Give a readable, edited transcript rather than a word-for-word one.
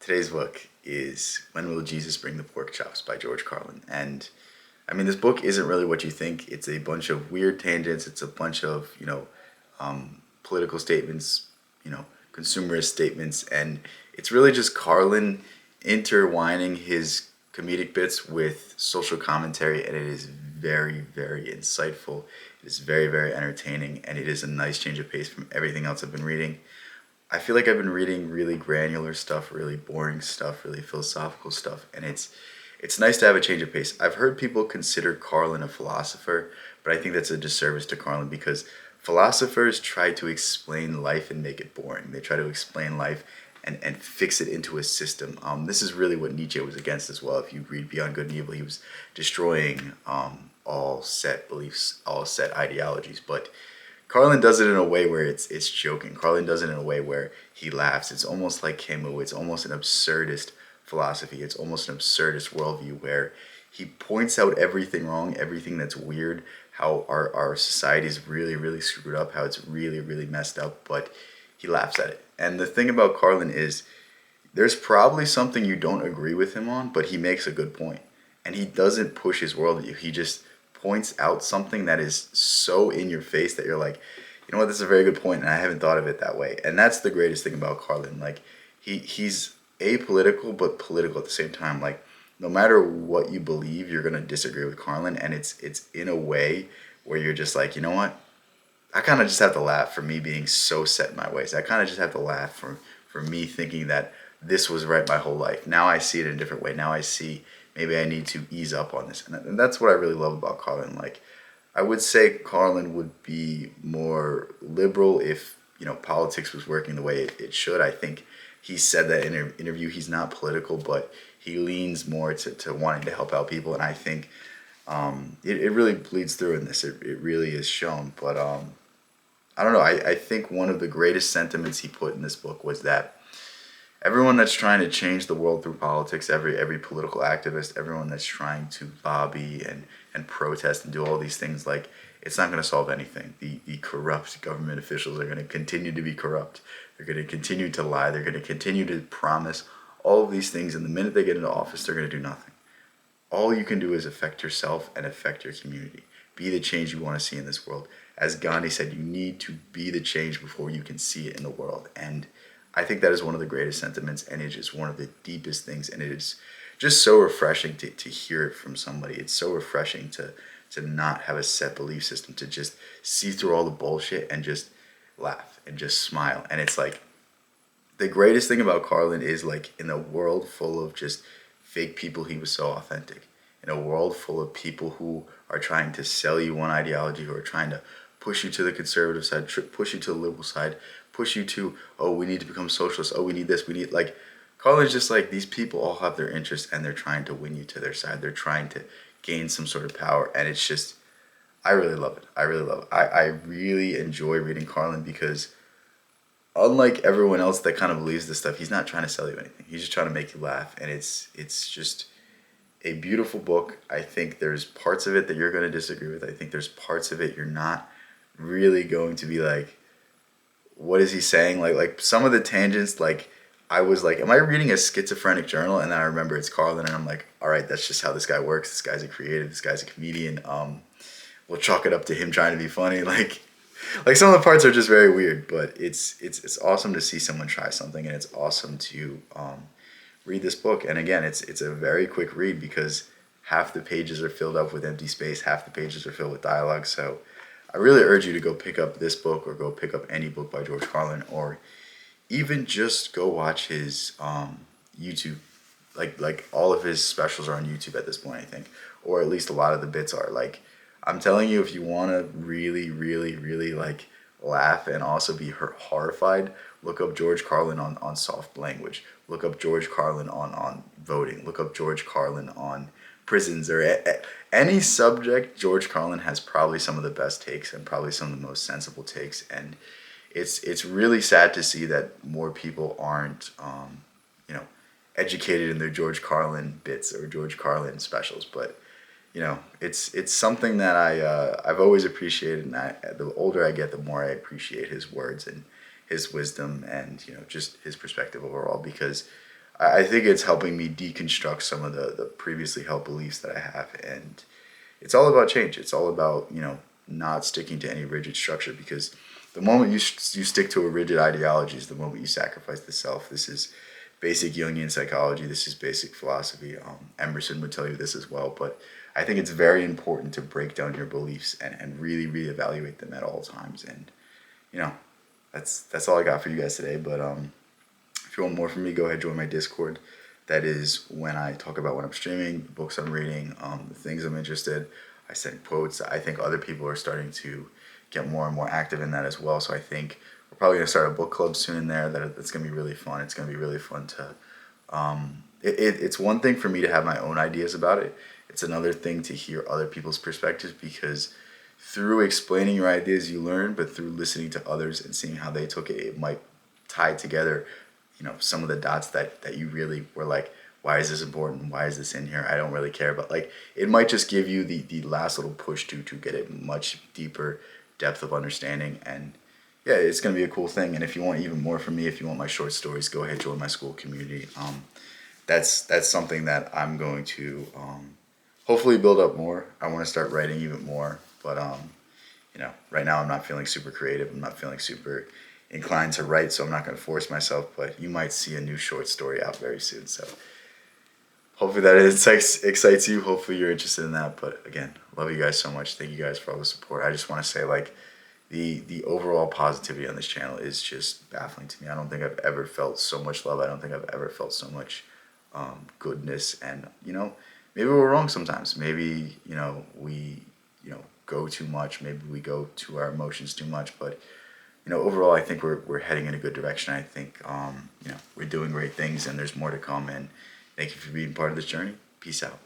Today's book is When Will Jesus Bring the Pork Chops by George Carlin. And I mean, this book isn't really what you think. It's a bunch of weird tangents. It's a bunch of, political statements, consumerist statements. And it's really just Carlin intertwining his comedic bits with social commentary. And it is very, very insightful. It is very, very entertaining. And it is a nice change of pace from everything else I've been reading. I feel like I've been reading really granular stuff, really boring stuff, really philosophical stuff, and it's nice to have a change of pace. I've heard people consider Carlin a philosopher, but I think that's a disservice to Carlin because philosophers try to explain life and make it boring. They try to explain life and fix it into a system. This is really what Nietzsche was against as well. If you read Beyond Good and Evil, he was destroying all set beliefs, all set ideologies, but Carlin does it in a way where it's joking. Carlin does it in a way where he laughs. It's almost like Camus. It's almost an absurdist philosophy. It's almost an absurdist worldview where he points out everything wrong, everything that's weird, how our society is really, really screwed up, how it's really, really messed up, but he laughs at it. And the thing about Carlin is there's probably something you don't agree with him on, but he makes a good point. And he doesn't push his worldview. He just points out something that is so in your face that you're like, you know what, this is a very good point, and I haven't thought of it that way. And that's the greatest thing about Carlin. Like he's apolitical but political at the same time. Like no matter what you believe, you're gonna disagree with Carlin, and it's in a way where you're just like, you know what, I kind of just have to laugh for me being so set in my ways. I kind of just have to laugh for me thinking that this was right my whole life. Now I see it in a different way. Now I see maybe I need to ease up on this. And that's what I really love about Carlin. Like, I would say Carlin would be more liberal if, politics was working the way it should. I think he said that in an interview. He's not political, but he leans more to wanting to help out people. And I think it really bleeds through in this. It really is shown. But I don't know. I think one of the greatest sentiments he put in this book was that everyone that's trying to change the world through politics, every political activist, everyone that's trying to lobby and protest and do all these things, like it's not going to solve anything. The corrupt government officials are going to continue to be corrupt. They're going to continue to lie. They're going to continue to promise all of these things, and the minute they get into office, they're going to do nothing. All you can do is affect yourself and affect your community. Be the change you want to see in this world. As Gandhi said, you need to be the change before you can see it in the world. And I think that is one of the greatest sentiments, and it is one of the deepest things, and it is just so refreshing to hear it from somebody. It's so refreshing to not have a set belief system, to just see through all the bullshit and just laugh and just smile. And it's like the greatest thing about Carlin is like in a world full of just fake people, he was so authentic. In a world full of people who are trying to sell you one ideology, who are trying to push you to the conservative side, push you to the liberal side, push you to, oh, we need to become socialists, oh, we need this, we need, like, Carlin's just like, these people all have their interests and they're trying to win you to their side. They're trying to gain some sort of power, and it's just, I really love it. I really love it. I really enjoy reading Carlin because unlike everyone else that kind of believes this stuff, he's not trying to sell you anything. He's just trying to make you laugh, and it's just a beautiful book. I think there's parts of it that you're going to disagree with. I think there's parts of it you're not really going to be like, what is he saying? Like some of the tangents, like I was like, am I reading a schizophrenic journal? And then I remember it's Carlin, and I'm like, all right, that's just how this guy works. This guy's a creative. This guy's a comedian. We'll chalk it up to him trying to be funny. Like some of the parts are just very weird, but it's awesome to see someone try something, and it's awesome to read this book. And again, it's a very quick read because half the pages are filled up with empty space, half the pages are filled with dialogue. So I really urge you to go pick up this book or go pick up any book by George Carlin, or even just go watch his YouTube. Like all of his specials are on YouTube at this point, I think, or at least a lot of the bits are. Like I'm telling you, if you want to really, really, really like laugh and also be horrified, look up George Carlin on soft language. Look up George Carlin on voting. Look up George Carlin on prisons, or any subject. George Carlin has probably some of the best takes and probably some of the most sensible takes, and it's really sad to see that more people aren't educated in their George Carlin bits or George Carlin specials. But it's something that I've always appreciated, and the older I get, the more I appreciate his words and his wisdom and just his perspective overall, because I think it's helping me deconstruct some of the previously held beliefs that I have. And it's all about change. It's all about, not sticking to any rigid structure, because the moment you stick to a rigid ideology is the moment you sacrifice the self. This is basic Jungian psychology. This is basic philosophy. Emerson would tell you this as well. But I think it's very important to break down your beliefs and really reevaluate them at all times. And, you know, that's all I got for you guys today. But if you want more from me, go ahead, join my Discord. That is when I talk about what I'm streaming, the books I'm reading, the things I'm interested. I send quotes. I think other people are starting to get more and more active in that as well. So I think we're probably going to start a book club soon in there. That's going to be really fun. It's going to be really fun to... It's one thing for me to have my own ideas about it. It's another thing to hear other people's perspectives, because through explaining your ideas you learn, but through listening to others and seeing how they took it, it might tie together, some of the dots that you really were like, why is this important? Why is this in here? I don't really care. But like, it might just give you the last little push to get a much deeper depth of understanding. And yeah, it's going to be a cool thing. And if you want even more from me, if you want my short stories, go ahead, join my school community. That's something that I'm going to hopefully build up more. I want to start writing even more. But right now I'm not feeling super creative. I'm not feeling super inclined to write, so I'm not going to force myself. But you might see a new short story out very soon. So hopefully that excites you. Hopefully you're interested in that. But again, love you guys so much. Thank you guys for all the support. I just want to say, like, the overall positivity on this channel is just baffling to me. I don't think I've ever felt so much love. I don't think I've ever felt so much goodness. And maybe we're wrong sometimes. Maybe we go too much. Maybe we go to our emotions too much. But overall, I think we're heading in a good direction. I think we're doing great things, and there's more to come. And thank you for being part of this journey. Peace out.